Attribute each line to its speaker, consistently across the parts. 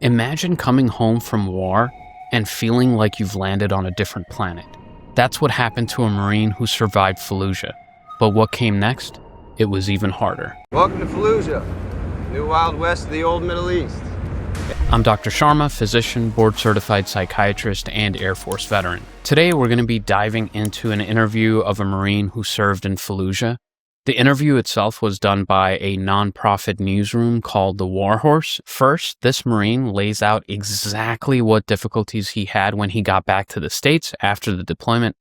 Speaker 1: Imagine coming home from war and feeling like you've landed on a different planet. That's what happened to a Marine who survived Fallujah. But what came next? It was even harder.
Speaker 2: Welcome to Fallujah, new Wild West of the old Middle East.
Speaker 1: I'm Dr. Sharma, physician, board-certified psychiatrist, and Air Force veteran. Today, we're going to be diving into an interview of a Marine who served in Fallujah. The interview itself was done by a nonprofit newsroom called The War Horse. First, this Marine lays out exactly what difficulties he had when he got back to the States after the deployment.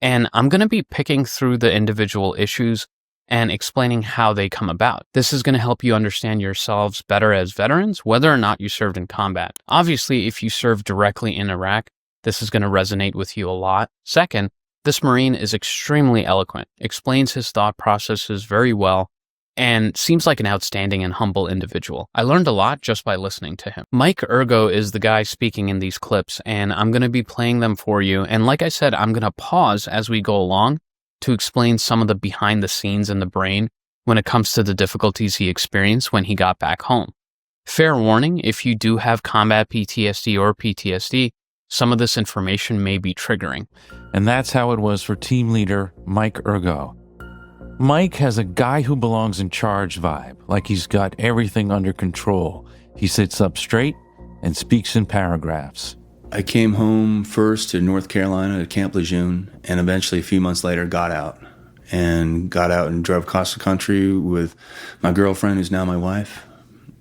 Speaker 1: And I'm going to be picking through the individual issues and explaining how they come about. This is going to help you understand yourselves better as veterans, whether or not you served in combat. Obviously, if you served directly in Iraq, this is going to resonate with you a lot. Second, this Marine is extremely eloquent, explains his thought processes very well, and seems like an outstanding and humble individual. I learned a lot just by listening to him. Mike Ergo is the guy speaking in these clips, and I'm going to be playing them for you. And like I said, I'm going to pause as we go along to explain some of the behind the scenes in the brain when it comes to the difficulties he experienced when he got back home. Fair warning, if you do have combat PTSD or PTSD, some of this information may be triggering.
Speaker 3: And that's how it was for team leader Mike Ergo. Mike has a guy who belongs in charge vibe, like he's got everything under control. He sits up straight and speaks in paragraphs.
Speaker 4: I came home first to North Carolina to Camp Lejeune, and eventually a few months later got out and drove across the country with my girlfriend, who's now my wife,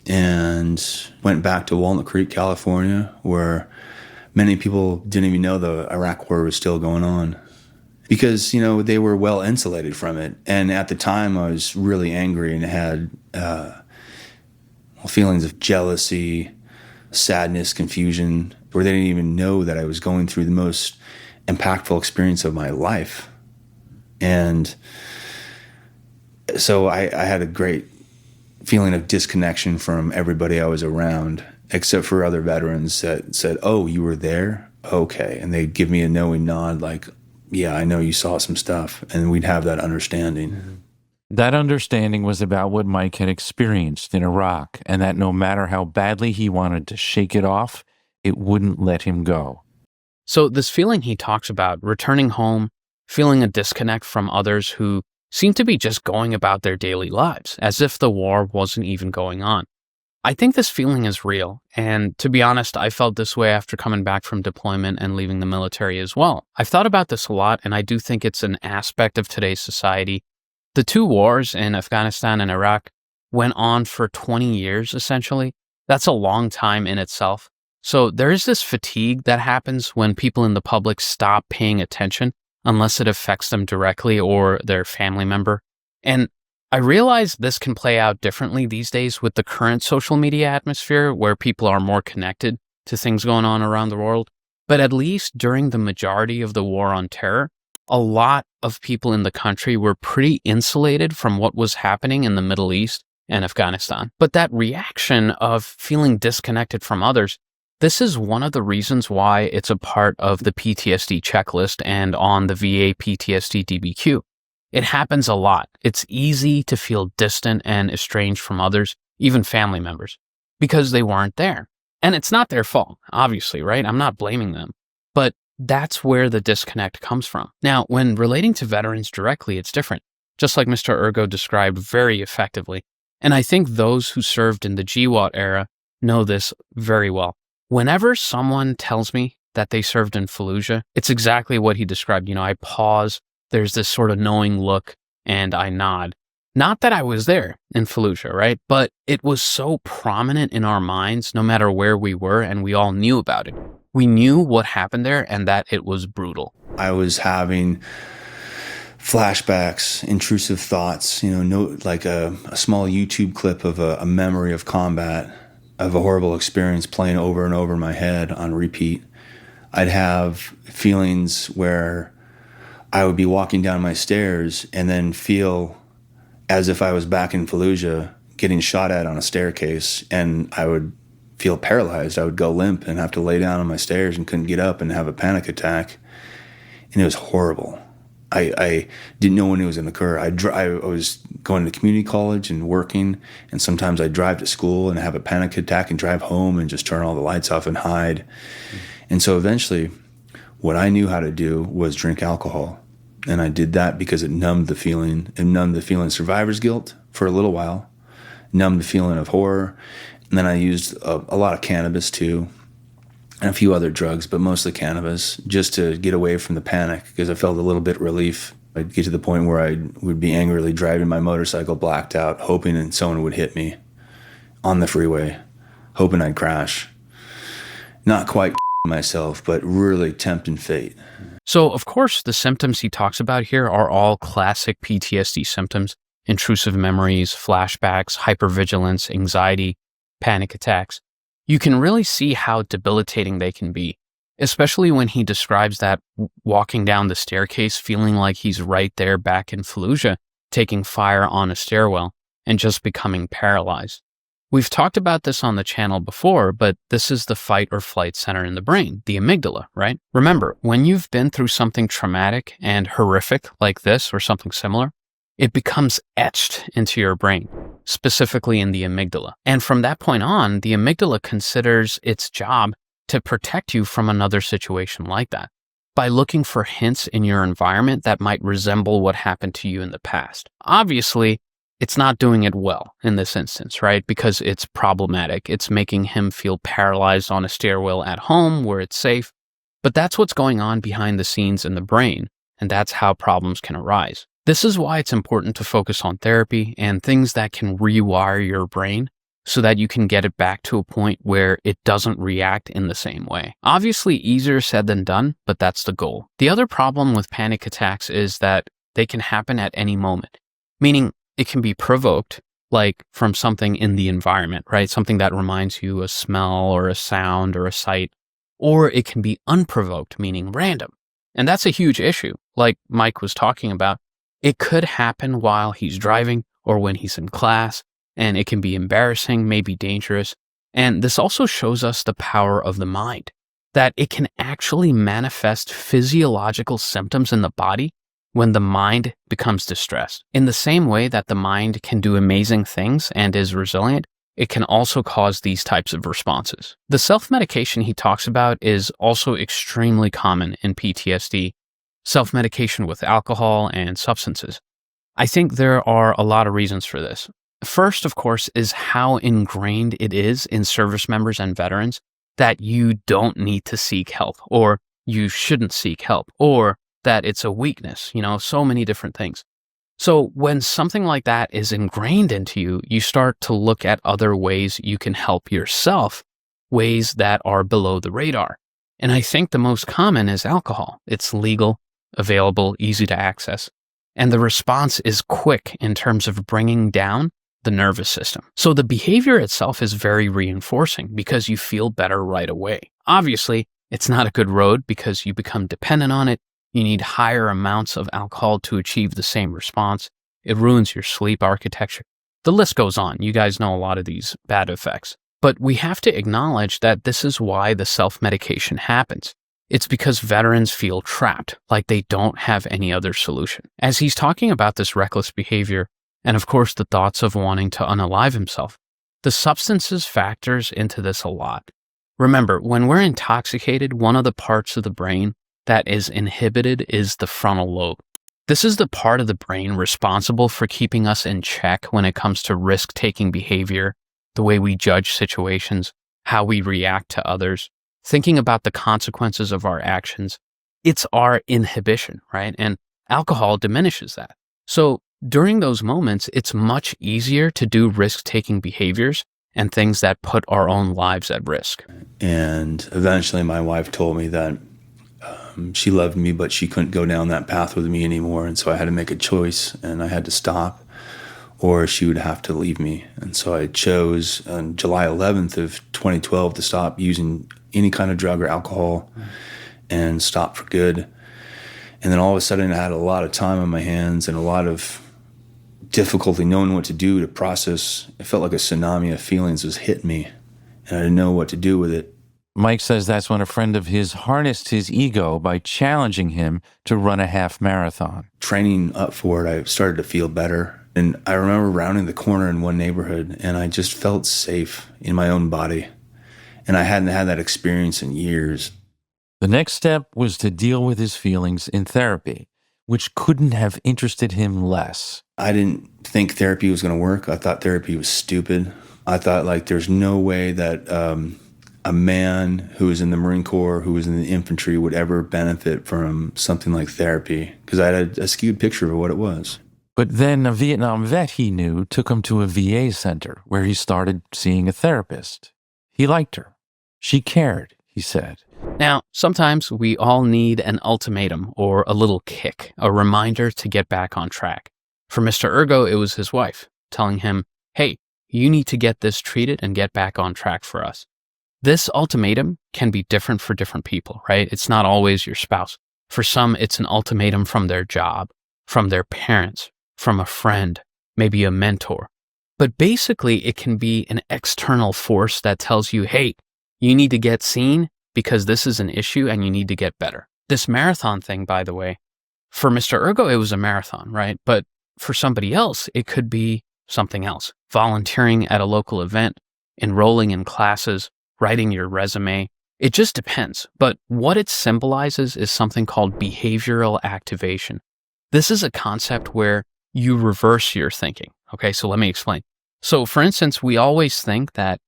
Speaker 4: and went back to Walnut Creek, California, where many people didn't even know the Iraq war was still going on because, they were well insulated from it. And at the time, I was really angry and had feelings of jealousy, sadness, confusion, where they didn't even know that I was going through the most impactful experience of my life. And so I had a great feeling of disconnection from everybody I was around, except for other veterans that said, "Oh, you were there? Okay." And they'd give me a knowing nod like, "Yeah, I know you saw some stuff." And we'd have that understanding.
Speaker 3: That understanding was about what Mike had experienced in Iraq, and that no matter how badly he wanted to shake it off, it wouldn't let him go.
Speaker 1: So this feeling he talks about, returning home, feeling a disconnect from others who seem to be just going about their daily lives, as if the war wasn't even going on. I think this feeling is real, and to be honest, I felt this way after coming back from deployment and leaving the military as well. I've thought about this a lot, and I do think it's an aspect of today's society. The two wars in Afghanistan and Iraq went on for 20 years, essentially. That's a long time in itself. So there is this fatigue that happens when people in the public stop paying attention unless it affects them directly or their family member. And I realize this can play out differently these days with the current social media atmosphere where people are more connected to things going on around the world. But at least during the majority of the war on terror, a lot of people in the country were pretty insulated from what was happening in the Middle East and Afghanistan. But that reaction of feeling disconnected from others, this is one of the reasons why it's a part of the PTSD checklist and on the VA PTSD DBQ. It happens a lot. It's easy to feel distant and estranged from others, even family members, because they weren't there. And it's not their fault, obviously, right? I'm not blaming them. But that's where the disconnect comes from. Now, when relating to veterans directly, it's different, just like Mr. Ergo described very effectively. And I think those who served in the GWAT era know this very well. Whenever someone tells me that they served in Fallujah, it's exactly what he described. I pause. There's this sort of knowing look, and I nod. Not that I was there in Fallujah, right? But it was so prominent in our minds, no matter where we were, and we all knew about it. We knew what happened there and that it was brutal.
Speaker 4: I was having flashbacks, intrusive thoughts, like a small YouTube clip of a memory of combat, of a horrible experience playing over and over in my head on repeat. I'd have feelings where I would be walking down my stairs and then feel as if I was back in Fallujah getting shot at on a staircase, and I would feel paralyzed. I would go limp and have to lay down on my stairs and couldn't get up and have a panic attack. And it was horrible. I didn't know when it was going to occur. I was going to community college and working, and sometimes I'd drive to school and have a panic attack and drive home and just turn all the lights off and hide. And so eventually, what I knew how to do was drink alcohol. And I did that because it numbed the feeling. It numbed the feeling of survivor's guilt for a little while, numbed the feeling of horror. And then I used a lot of cannabis too, and a few other drugs, but mostly cannabis, just to get away from the panic, because I felt a little bit relief. I'd get to the point where I would be angrily driving my motorcycle blacked out, hoping that someone would hit me on the freeway, hoping I'd crash. Not quite myself, but really tempting fate.
Speaker 1: So, of course, the symptoms he talks about here are all classic PTSD symptoms: intrusive memories, flashbacks, hypervigilance, anxiety, panic attacks. You can really see how debilitating they can be, especially when he describes that walking down the staircase feeling like he's right there back in Fallujah, taking fire on a stairwell and just becoming paralyzed. We've talked about this on the channel before, but this is the fight or flight center in the brain, the amygdala, right? Remember, when you've been through something traumatic and horrific like this or something similar, it becomes etched into your brain, specifically in the amygdala. And from that point on, the amygdala considers its job to protect you from another situation like that by looking for hints in your environment that might resemble what happened to you in the past. Obviously, it's not doing it well in this instance, right? Because it's problematic. It's making him feel paralyzed on a stairwell at home where it's safe. But that's what's going on behind the scenes in the brain, and that's how problems can arise. This is why it's important to focus on therapy and things that can rewire your brain so that you can get it back to a point where it doesn't react in the same way. Obviously, easier said than done, but that's the goal. The other problem with panic attacks is that they can happen at any moment, meaning it can be provoked, like from something in the environment, right? Something that reminds you a smell or a sound or a sight. Or it can be unprovoked, meaning random. And that's a huge issue. Like Mike was talking about, it could happen while he's driving or when he's in class, and it can be embarrassing, maybe dangerous. And this also shows us the power of the mind, that it can actually manifest physiological symptoms in the body when the mind becomes distressed. In the same way that the mind can do amazing things and is resilient, it can also cause these types of responses. The self-medication he talks about is also extremely common in PTSD, self-medication with alcohol and substances. I think there are a lot of reasons for this. First, of course, is how ingrained it is in service members and veterans that you don't need to seek help, or you shouldn't seek help, or that it's a weakness, so many different things. So when something like that is ingrained into you, you start to look at other ways you can help yourself, ways that are below the radar. And I think the most common is alcohol. It's legal, available, easy to access. And the response is quick in terms of bringing down the nervous system. So the behavior itself is very reinforcing because you feel better right away. Obviously, it's not a good road because you become dependent on it. You need higher amounts of alcohol to achieve the same response. It ruins your sleep architecture. The list goes on. You guys know a lot of these bad effects. But we have to acknowledge that this is why the self-medication happens. It's because veterans feel trapped, like they don't have any other solution. As he's talking about this reckless behavior, and of course the thoughts of wanting to unalive himself, the substances factors into this a lot. Remember, when we're intoxicated, one of the parts of the brain that is inhibited is the frontal lobe. This is the part of the brain responsible for keeping us in check when it comes to risk-taking behavior, the way we judge situations, how we react to others, thinking about the consequences of our actions. It's our inhibition, right? And alcohol diminishes that. So during those moments, it's much easier to do risk-taking behaviors and things that put our own lives at risk.
Speaker 4: And eventually my wife told me that she loved me, but she couldn't go down that path with me anymore. And so I had to make a choice, and I had to stop, or she would have to leave me. And so I chose on July 11th of 2012 to stop using any kind of drug or alcohol and stop for good. And then all of a sudden I had a lot of time on my hands and a lot of difficulty knowing what to do to process. It felt like a tsunami of feelings was hitting me, and I didn't know what to do with it.
Speaker 3: Mike says that's when a friend of his harnessed his ego by challenging him to run a half marathon.
Speaker 4: Training up for it, I started to feel better. And I remember rounding the corner in one neighborhood, and I just felt safe in my own body. And I hadn't had that experience in years.
Speaker 3: The next step was to deal with his feelings in therapy, which couldn't have interested him less.
Speaker 4: I didn't think therapy was going to work. I thought therapy was stupid. I thought, like, there's no way that a man who was in the Marine Corps, who was in the infantry, would ever benefit from something like therapy, because I had a skewed picture of what it was.
Speaker 3: But then a Vietnam vet he knew took him to a VA center where he started seeing a therapist. He liked her. She cared, he said.
Speaker 1: Now, sometimes we all need an ultimatum or a little kick, a reminder to get back on track. For Mr. Ergo, it was his wife telling him, hey, you need to get this treated and get back on track for us. This ultimatum can be different for different people, right? It's not always your spouse. For some, it's an ultimatum from their job, from their parents, from a friend, maybe a mentor. But basically, it can be an external force that tells you, hey, you need to get seen because this is an issue and you need to get better. This marathon thing, by the way, for Mr. Ergo, it was a marathon, right? But for somebody else, it could be something else. Volunteering at a local event, enrolling in classes, writing your resume. It just depends. But what it symbolizes is something called behavioral activation. This is a concept where you reverse your thinking. Okay, so let me explain. So for instance, we always think that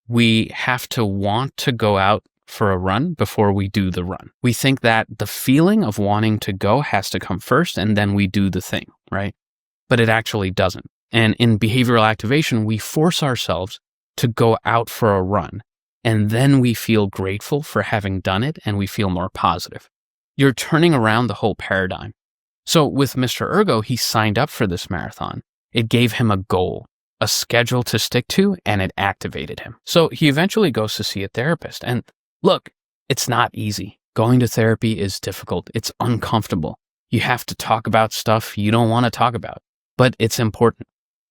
Speaker 1: we have to want to go out for a run before we do the run. We think that the feeling of wanting to go has to come first and then we do the thing, right? But it actually doesn't. And in behavioral activation, we force ourselves to go out for a run. And then we feel grateful for having done it and we feel more positive. You're turning around the whole paradigm. So with Mr. Ergo, he signed up for this marathon. It gave him a goal, a schedule to stick to, and it activated him. So he eventually goes to see a therapist. And look, it's not easy. Going to therapy is difficult. It's uncomfortable. You have to talk about stuff you don't want to talk about, but it's important.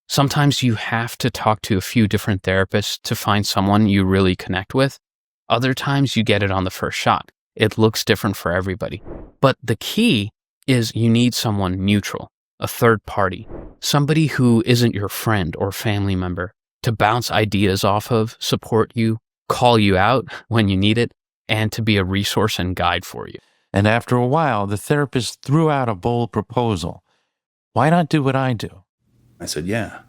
Speaker 1: Sometimes you have to talk to a few different therapists to find someone you really connect with. Other times you get it on the first shot. It looks different for everybody. But the key is you need someone neutral, a third party, somebody who isn't your friend or family member to bounce ideas off of, support you, call you out when you need it, and to be a resource and guide for you.
Speaker 3: And after a while, the therapist threw out a bold proposal. Why not do what I do?
Speaker 4: I said, yeah.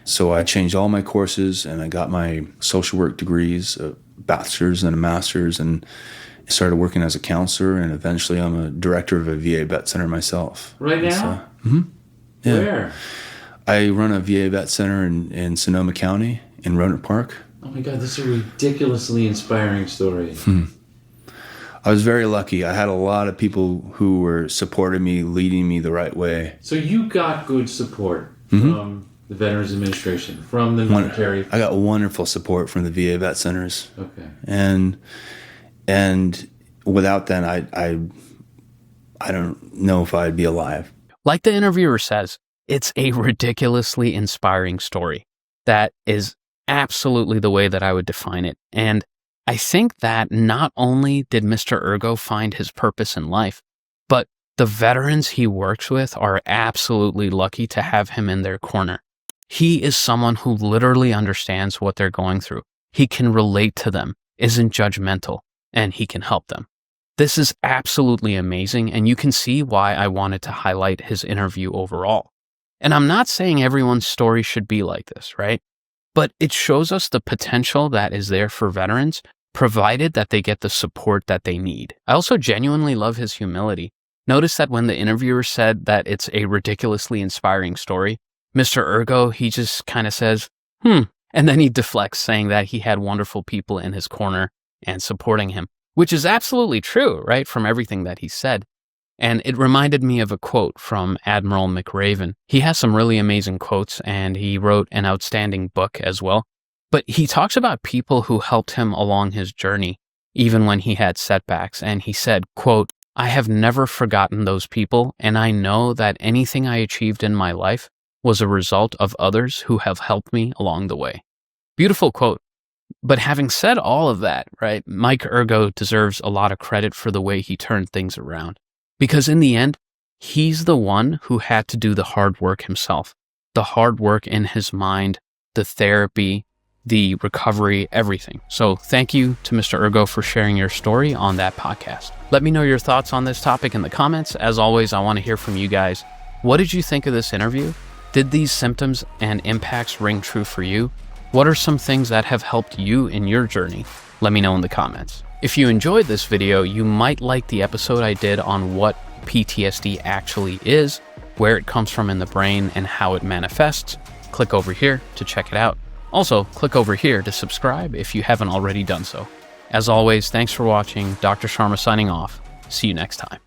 Speaker 4: So I changed all my courses and I got my social work degrees, a bachelor's and a master's, and started working as a counselor, and eventually I'm a director of a VA vet center myself.
Speaker 3: Right now?
Speaker 4: So, yeah.
Speaker 3: Where?
Speaker 4: I run a VA vet center in Sonoma County in Roanoke Park.
Speaker 3: Oh my God, this is a ridiculously inspiring story.
Speaker 4: I was very lucky. I had a lot of people who were supporting me, leading me the right way.
Speaker 3: So you got good support from the Veterans Administration, from the military?
Speaker 4: I got wonderful support from the VA vet centers.
Speaker 3: Okay.
Speaker 4: And without that, I don't know if I'd be alive.
Speaker 1: Like the interviewer says, it's a ridiculously inspiring story. That is absolutely the way that I would define it. And I think that not only did Mr. Ergo find his purpose in life, but the veterans he works with are absolutely lucky to have him in their corner. He is someone who literally understands what they're going through. He can relate to them, isn't judgmental, and he can help them. This is absolutely amazing, and you can see why I wanted to highlight his interview overall. And I'm not saying everyone's story should be like this, right? But it shows us the potential that is there for veterans, provided that they get the support that they need. I also genuinely love his humility. Notice that when the interviewer said that it's a ridiculously inspiring story, Mr. Ergo, he just kind of says, and then he deflects, saying that he had wonderful people in his corner and supporting him, which is absolutely true, right, from everything that he said. And it reminded me of a quote from Admiral McRaven. He has some really amazing quotes, and he wrote an outstanding book as well. But he talks about people who helped him along his journey, even when he had setbacks. And he said, quote, "I have never forgotten those people, and I know that anything I achieved in my life was a result of others who have helped me along the way." Beautiful quote. But having said all of that, right, Mike Ergo deserves a lot of credit for the way he turned things around. Because in the end, he's the one who had to do the hard work himself. The hard work in his mind, the therapy, the recovery, everything. So thank you to Mr. Ergo for sharing your story on that podcast. Let me know your thoughts on this topic in the comments. As always, I want to hear from you guys. What did you think of this interview? Did these symptoms and impacts ring true for you? What are some things that have helped you in your journey? Let me know in the comments. If you enjoyed this video, you might like the episode I did on what PTSD actually is, where it comes from in the brain, and how it manifests. Click over here to check it out. Also, click over here to subscribe if you haven't already done so. As always, thanks for watching. Dr. Sharma signing off. See you next time.